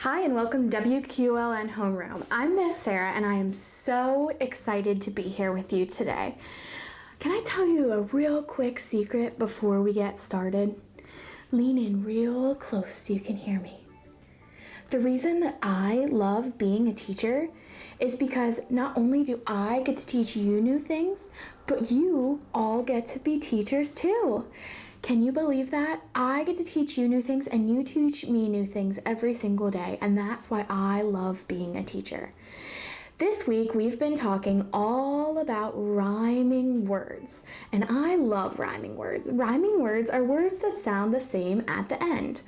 Hi and welcome to WQLN Homeroom. I'm Miss Sarah and I am so excited to be here with you today. Can I tell you a real quick secret before we get started? Lean in real close so you can hear me. The reason that I love being a teacher is because not only do I get to teach you new things, but you all get to be teachers too. Can you believe that? I get to teach you new things and you teach me new things every single day, and that's why I love being a teacher. This week we've been talking all about rhyming words, and I love rhyming words. Rhyming words are words that sound the same at the end,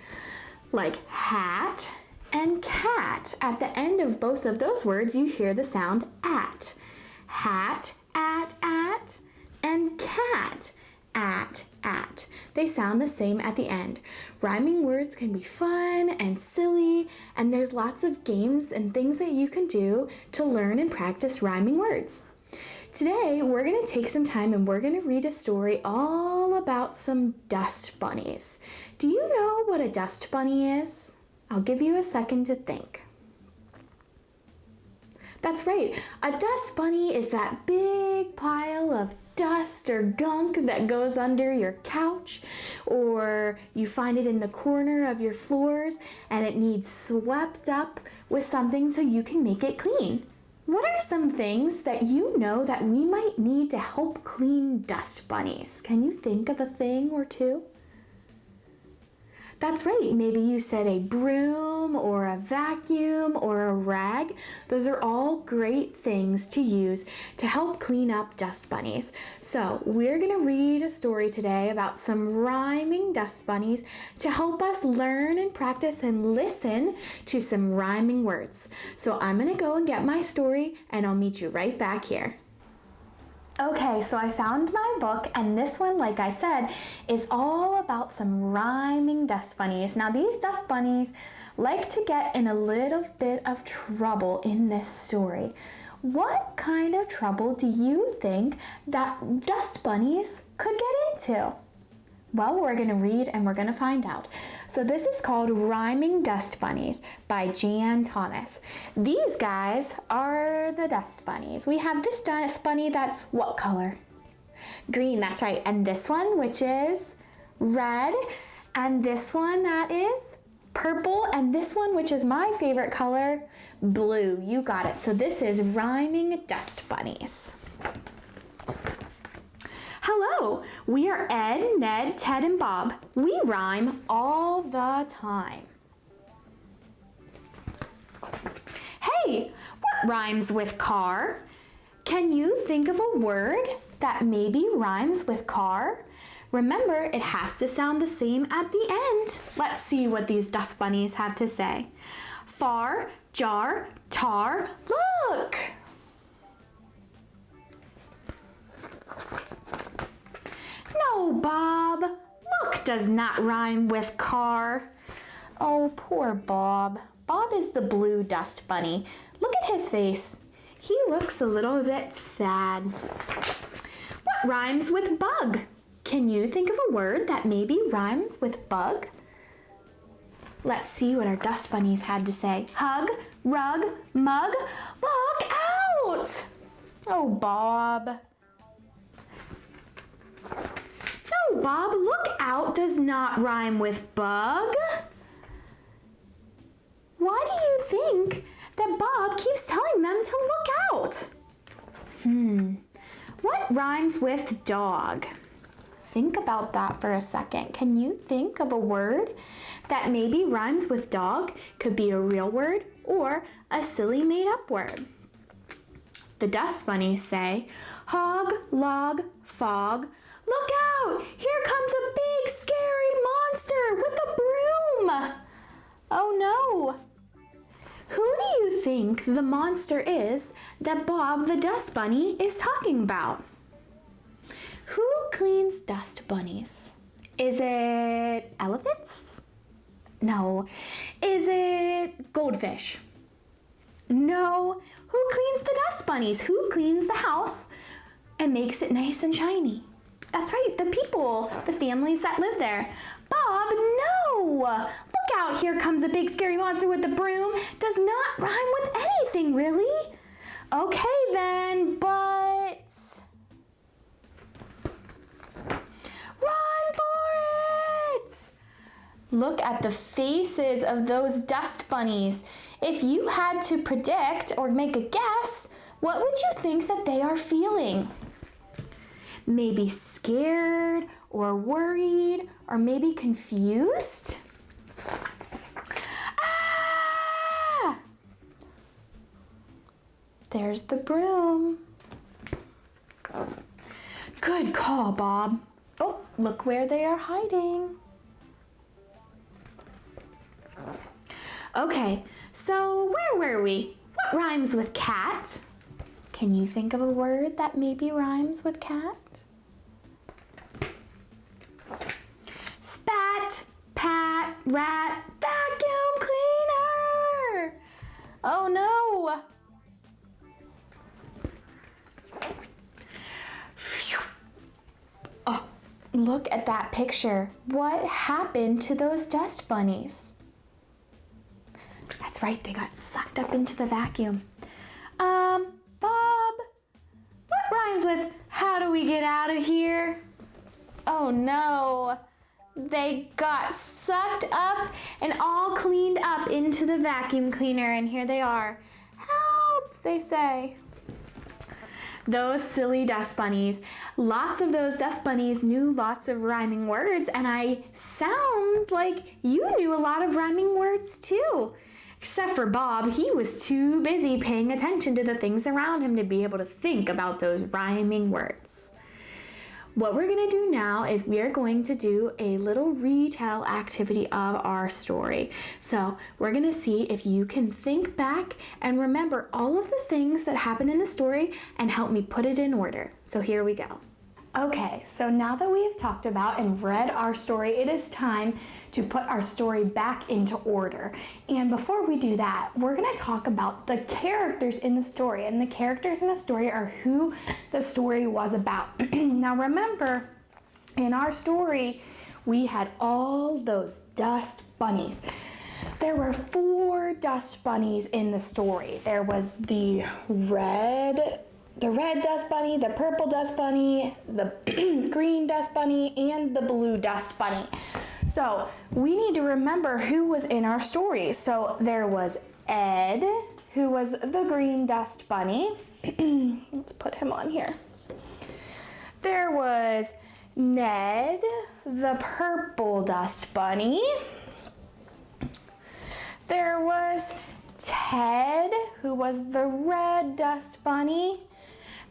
like hat and cat. At the end of both of those words you hear the sound at. Hat, at, and cat, at. They sound the same at the end. Rhyming words can be fun and silly, and there's lots of games and things that you can do to learn and practice rhyming words. Today, we're going to take some time and we're going to read a story all about some dust bunnies. Do you know what a dust bunny is? I'll give you a second to think. That's right, a dust bunny is that big pile of dust or gunk that goes under your couch, or you find it in the corner of your floors and it needs swept up with something so you can make it clean. What are some things that you know that we might need to help clean dust bunnies? Can you think of a thing or two? That's right, maybe you said a broom or a vacuum or a rag. Those are all great things to use to help clean up dust bunnies. So we're going to read a story today about some rhyming dust bunnies to help us learn and practice and listen to some rhyming words. So I'm going to go and get my story and I'll meet you right back here. Okay, so I found my book, and this one, like I said, is all about some rhyming dust bunnies. Now, these dust bunnies like to get in a little bit of trouble in this story. What kind of trouble do you think that dust bunnies could get into? Well, we're going to read and we're going to find out. So this is called Rhyming Dust Bunnies by Jan Thomas. These guys are the dust bunnies. We have this dust bunny that's what color? Green, that's right. And this one, which is red. And this one that is purple. And this one, which is my favorite color, blue. You got it. So this is Rhyming Dust Bunnies. Hello, we are Ed, Ned, Ted, and Bob. We rhyme all the time. Hey, what rhymes with car? Can you think of a word that maybe rhymes with car? Remember, it has to sound the same at the end. Let's see what these dust bunnies have to say. Far, jar, tar, look! No, Bob. Look does not rhyme with car. Oh, poor Bob. Bob is the blue dust bunny. Look at his face. He looks a little bit sad. What rhymes with bug? Can you think of a word that maybe rhymes with bug? Let's see what our dust bunnies had to say. Hug, rug, mug. Look out! Oh, Bob. No, Bob, look out does not rhyme with bug. Why do you think that Bob keeps telling them to look out? What rhymes with dog? Think about that for a second. Can you think of a word that maybe rhymes with dog? Could be a real word or a silly made-up word. The dust bunnies say, hog, log, fog. Look out! Here comes a big scary monster with a broom! Oh no! Who do you think the monster is that Bob the dust bunny is talking about? Who cleans dust bunnies? Is it elephants? No. Is it goldfish? No. Who cleans the dust bunnies? Who cleans the house and makes it nice and shiny? That's right, the people, the families that live there. Bob, no! Look out, here comes a big scary monster with a broom. Does not rhyme with anything, really. Okay then, but run for it! Look at the faces of those dust bunnies. If you had to predict or make a guess, what would you think that they are feeling? Maybe scared or worried or maybe confused? Ah! There's the broom. Good call, Bob. Oh, look where they are hiding. Okay, so where were we? What rhymes with cat? Can you think of a word that maybe rhymes with cat? Spat, pat, rat, vacuum cleaner. Oh no. Phew. Oh, look at that picture. What happened to those dust bunnies? That's right, they got sucked up into the vacuum. Bob, what rhymes with how do we get out of here? Oh no, they got sucked up and all cleaned up into the vacuum cleaner, and here they are. Help, they say. Those silly dust bunnies. Lots of those dust bunnies knew lots of rhyming words, and I sound like you knew a lot of rhyming words too. Except for Bob, he was too busy paying attention to the things around him to be able to think about those rhyming words. What we're going to do now is we are going to do a little retell activity of our story. So we're going to see if you can think back and remember all of the things that happened in the story and help me put it in order. So here we go. Okay, so now that we have talked about and read our story, it is time to put our story back into order. And before we do that, we're going to talk about the characters in the story. And the characters in the story are who the story was about. Now remember, in our story, we had all those dust bunnies. There were 4 dust bunnies in the story. There was the red dust bunny, the purple dust bunny, the green dust bunny, and the blue dust bunny. So we need to remember who was in our story. So there was Ed, who was the green dust bunny. Let's put him on here. There was Ned, the purple dust bunny. There was Ted, who was the red dust bunny.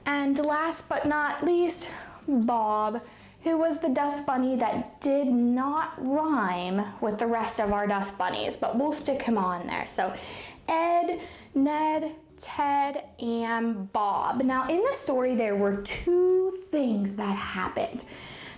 And last but not least, Bob, who was the dust bunny that did not rhyme with the rest of our dust bunnies, but we'll stick him on there. So Ed, Ned, Ted, and Bob. Now in the story, there were 2 things that happened.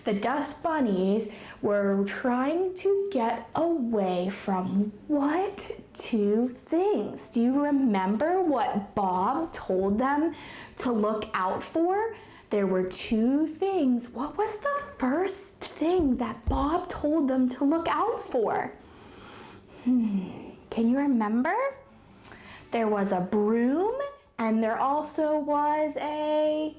The dust bunnies were trying to get away from what 2 things? Do you remember what Bob told them to look out for? There were 2 things. What was the first thing that Bob told them to look out for? Can you remember? There was a broom, and there also was a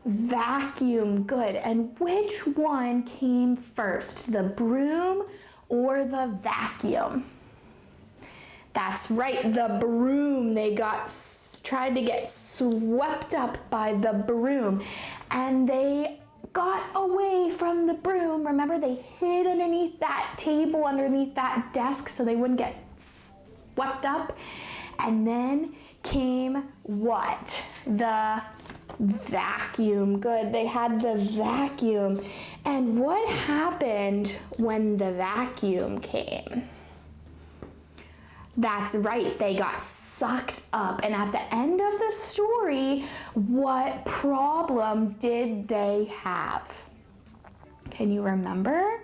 vacuum. Good. And which one came first, the broom or the vacuum? That's right, the broom. They tried to get swept up by the broom, and they got away from the broom. Remember, they hid underneath that table, underneath that desk, so they wouldn't get swept up. And then came what? The vacuum. Good, they had the vacuum. And what happened when the vacuum came? That's right, they got sucked up. And at the end of the story, what problem did they have? Can you remember?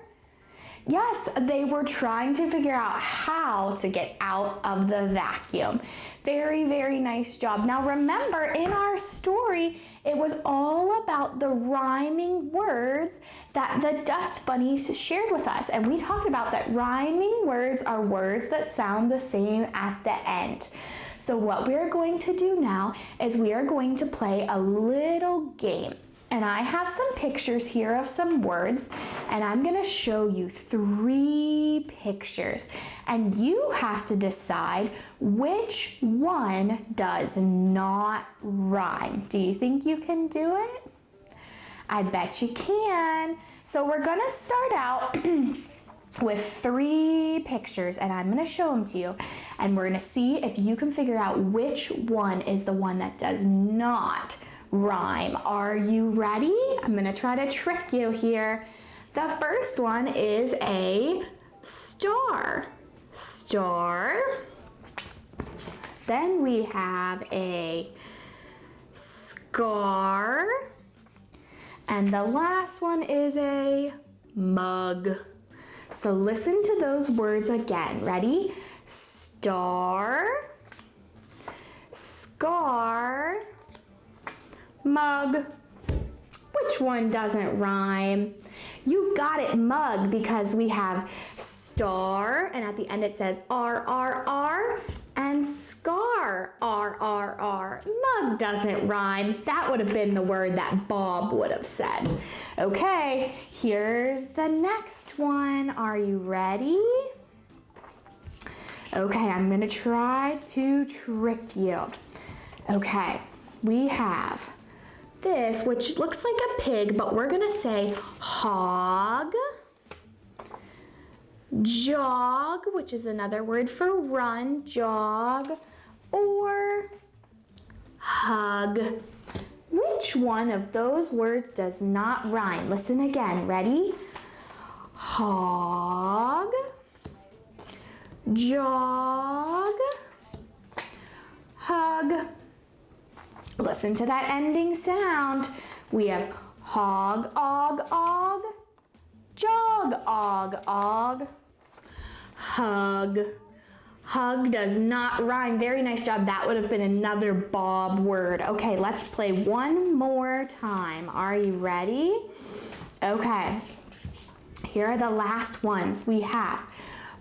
Yes, they were trying to figure out how to get out of the vacuum. Very, very nice job. Now remember, in our story, it was all about the rhyming words that the dust bunnies shared with us. And we talked about that rhyming words are words that sound the same at the end. So what we're going to do now is we are going to play a little game. And I have some pictures here of some words, and I'm going to show you 3 pictures. And you have to decide which one does not rhyme. Do you think you can do it? I bet you can. So we're going to start out with 3 pictures, and I'm going to show them to you. And we're going to see if you can figure out which one is the one that does not rhyme. Are you ready? I'm gonna try to trick you here. The first one is a star. Star. Then we have a scar. And the last one is a mug. So listen to those words again. Ready? Star, scar, mug. Which one doesn't rhyme? You got it, mug, because we have star, and at the end it says R, R, R, and scar, R, R, R. Mug doesn't rhyme. That would have been the word that Bob would have said. Okay, here's the next one. Are you ready? Okay, I'm gonna try to trick you. Okay, we have this, which looks like a pig, but we're gonna say hog, jog, which is another word for run, jog, or hug. Which one of those words does not rhyme? Listen again, ready? Hog, jog, hug. Listen to that ending sound. We have hog, og, og, jog, og, og, hug. Hug does not rhyme. Very nice job. That would have been another Bob word. Okay, let's play one more time. Are you ready? Okay. Here are the last ones. We have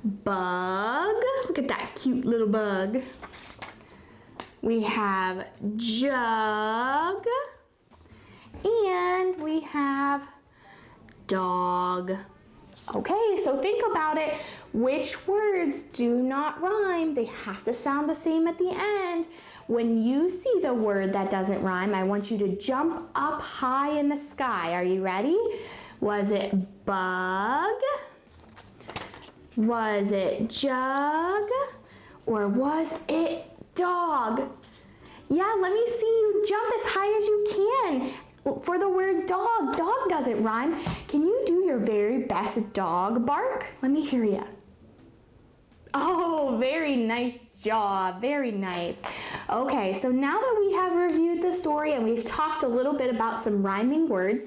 bug. Look at that cute little bug. We have jug, and we have dog. Okay, so think about it. Which words do not rhyme? They have to sound the same at the end. When you see the word that doesn't rhyme, I want you to jump up high in the sky. Are you ready? Was it bug? Was it jug? Or was it dog? Yeah, let me see you jump as high as you can for the word dog. Dog doesn't rhyme. Can you do your very best dog bark? Let me hear you. Oh, very nice job. Very nice. Okay, so now that we have reviewed the story and we've talked a little bit about some rhyming words,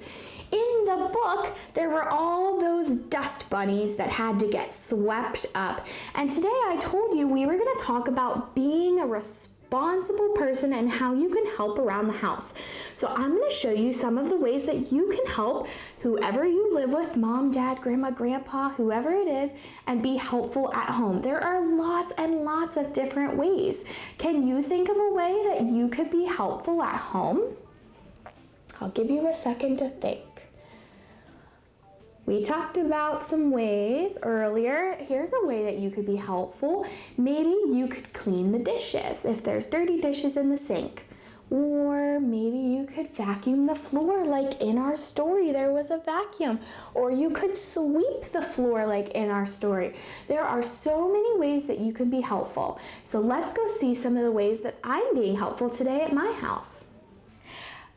in the book, there were all those dust bunnies that had to get swept up. And today I told you we were going to talk about being a responsible person and how you can help around the house. So I'm going to show you some of the ways that you can help whoever you live with, mom, dad, grandma, grandpa, whoever it is, and be helpful at home. There are lots and lots of different ways. Can you think of a way that you could be helpful at home? I'll give you a second to think. We talked about some ways earlier. Here's a way that you could be helpful. Maybe you could clean the dishes if there's dirty dishes in the sink. Or maybe you could vacuum the floor like in our story there was a vacuum. Or you could sweep the floor like in our story. There are so many ways that you can be helpful. So let's go see some of the ways that I'm being helpful today at my house.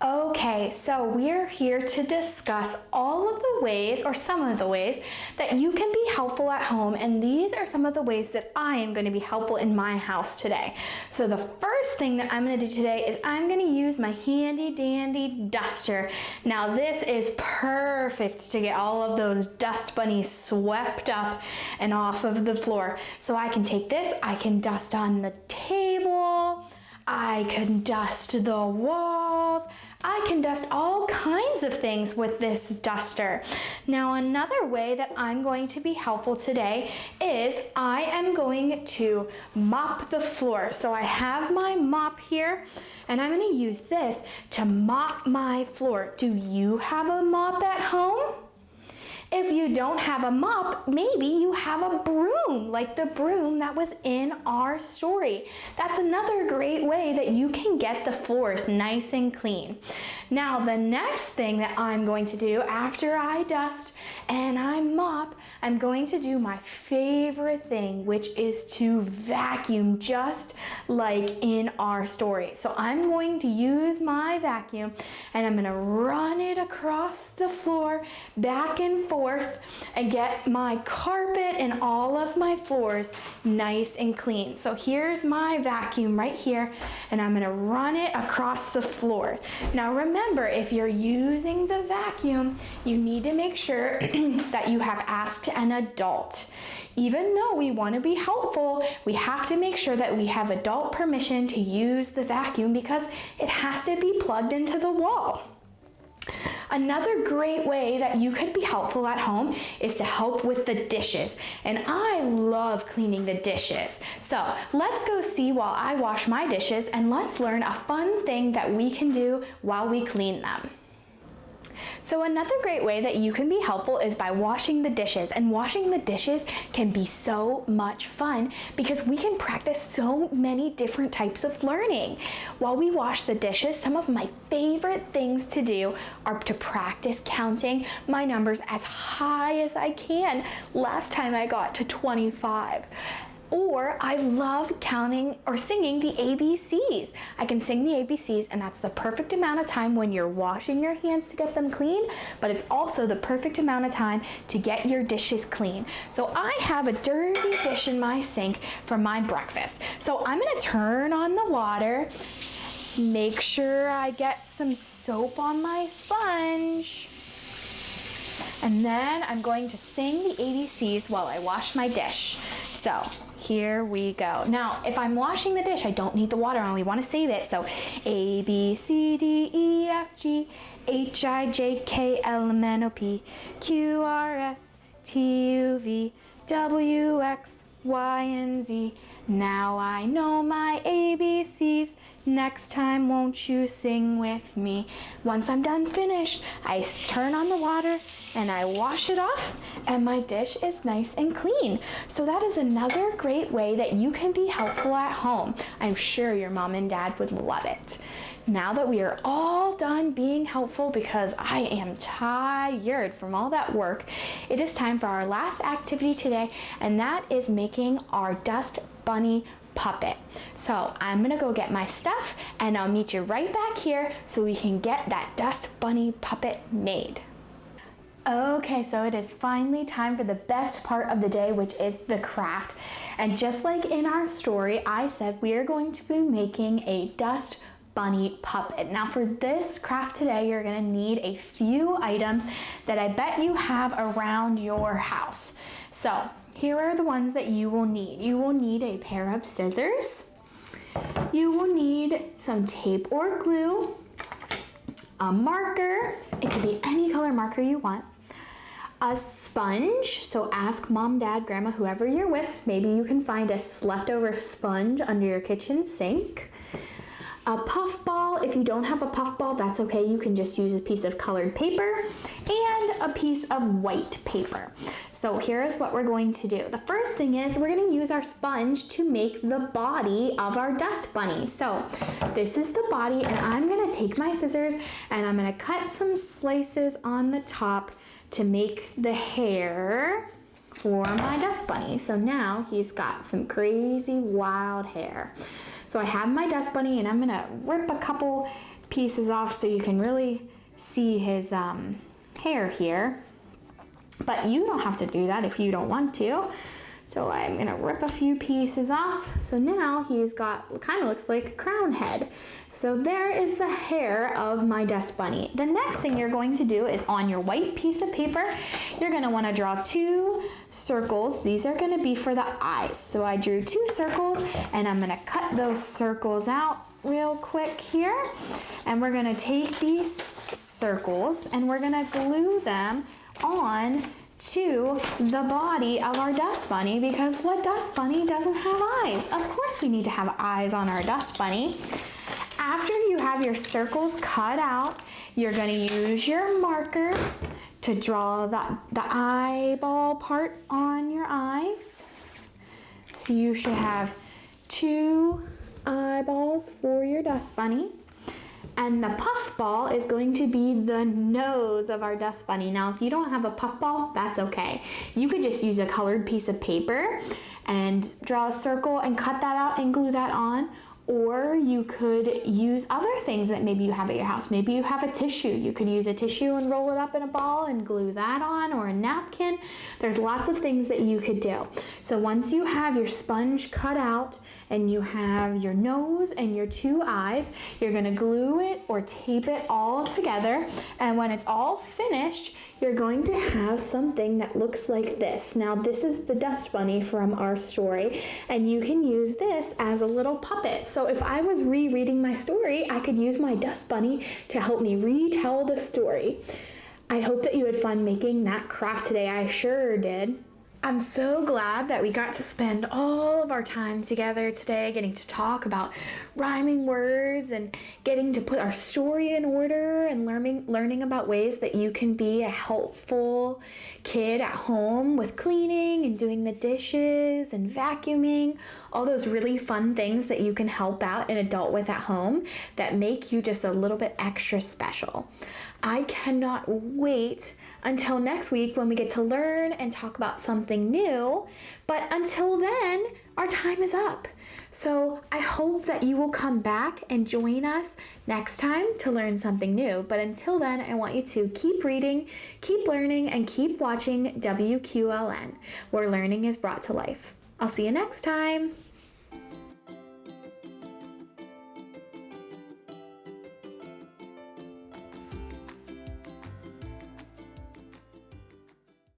Okay, so we're here to discuss all of the ways, or some of the ways, that you can be helpful at home, and these are some of the ways that I am going to be helpful in my house today. So the first thing that I'm going to do today is I'm going to use my handy dandy duster. Now this is perfect to get all of those dust bunnies swept up and off of the floor. So I can take this, I can dust on the table, I can dust the walls, I can dust all kinds of things with this duster. Now another way that I'm going to be helpful today is I am going to mop the floor. So I have my mop here and I'm going to use this to mop my floor. Do you have a mop at home? If you don't have a mop, maybe you have a broom, like the broom that was in our story. That's another great way that you can get the floors nice and clean. Now, the next thing that I'm going to do after I dust and I mop, I'm going to do my favorite thing, which is to vacuum, just like in our story. So I'm going to use my vacuum and I'm going to run it across the floor, back and forth, and get my carpet and all of my floors nice and clean. So here's my vacuum right here, and I'm going to run it across the floor. Now remember, if you're using the vacuum, you need to make sure that you have asked an adult. Even though we want to be helpful, we have to make sure that we have adult permission to use the vacuum because it has to be plugged into the wall. Another great way that you could be helpful at home is to help with the dishes. And I love cleaning the dishes. So let's go see while I wash my dishes and let's learn a fun thing that we can do while we clean them. So another great way that you can be helpful is by washing the dishes. And washing the dishes can be so much fun because we can practice so many different types of learning. While we wash the dishes, some of my favorite things to do are to practice counting my numbers as high as I can. Last time I got to 25. Or I love counting or singing the ABCs. I can sing the ABCs, and that's the perfect amount of time when you're washing your hands to get them clean, but it's also the perfect amount of time to get your dishes clean. So I have a dirty dish in my sink from my breakfast. So I'm gonna turn on the water, make sure I get some soap on my sponge, and then I'm going to sing the ABCs while I wash my dish. So here we go. Now, if I'm washing the dish, I don't need the water on. We want to save it. So A, B, C, D, E, F, G, H, I, J, K, L, M, N, O, P, Q, R, S, T, U, V, W, X, Y, and Z. Now I know my ABCs. Next time, won't you sing with me? Once I'm done finished, I turn on the water and I wash it off, and my dish is nice and clean. So that is another great way that you can be helpful at home. I'm sure your mom and dad would love it. Now that we are all done being helpful, because I am tired from all that work, it is time for our last activity today, and that is making our dust bunny puppet. So I'm gonna go get my stuff and I'll meet you right back here so we can get that dust bunny puppet made. Okay, so it is finally time for the best part of the day, which is the craft. And just like in our story, I said we are going to be making a dust bunny puppet. Now for this craft today, you're gonna need a few items that I bet you have around your house. So here are the ones that you will need. You will need a pair of scissors. You will need some tape or glue, a marker. It could be any color marker you want. A sponge, so ask mom, dad, grandma, whoever you're with. Maybe you can find a leftover sponge under your kitchen sink. A puff ball. If you don't have a puff ball, that's okay. You can just use a piece of colored paper and a piece of white paper. So here is what we're going to do. The first thing is we're going to use our sponge to make the body of our dust bunny. So this is the body, and I'm going to take my scissors and I'm going to cut some slices on the top to make the hair for my dust bunny. So now he's got some crazy wild hair. So I have my dust bunny, and I'm gonna rip a couple pieces off so you can really see his hair here. But you don't have to do that if you don't want to. So I'm gonna rip a few pieces off. So now he's got, kind of looks like a crown head. So there is the hair of my dust bunny. The next thing you're going to do is on your white piece of paper, you're gonna wanna draw 2 circles. These are gonna be for the eyes. So I drew 2 circles and I'm gonna cut those circles out real quick here. And we're gonna take these circles and we're gonna glue them on to the body of our dust bunny, because what dust bunny doesn't have eyes? Of course we need to have eyes on our dust bunny. After you have your circles cut out, you're going to use your marker to draw the eyeball part on your eyes. So you should have 2 eyeballs for your dust bunny. And the puff ball is going to be the nose of our dust bunny. Now, if you don't have a puff ball, that's okay. You could just use a colored piece of paper and draw a circle and cut that out and glue that on. Or you could use other things that maybe you have at your house. Maybe you have a tissue. You could use a tissue and roll it up in a ball and glue that on, or a napkin. There's lots of things that you could do. So once you have your sponge cut out and you have your nose and your 2 eyes, you're gonna glue it or tape it all together. And when it's all finished, you're going to have something that looks like this. Now, this is the dust bunny from our story, and you can use this as a little puppet. So if I was rereading my story, I could use my dust bunny to help me retell the story. I hope that you had fun making that craft today. I sure did. I'm so glad that we got to spend all of our time together today, getting to talk about rhyming words and getting to put our story in order and learning about ways that you can be a helpful kid at home with cleaning and doing the dishes and vacuuming, all those really fun things that you can help out an adult with at home that make you just a little bit extra special. I cannot wait until next week when we get to learn and talk about something new. But until then, our time is up. So I hope that you will come back and join us next time to learn something new. But until then, I want you to keep reading, keep learning, and keep watching WQLN, where learning is brought to life. I'll see you next time.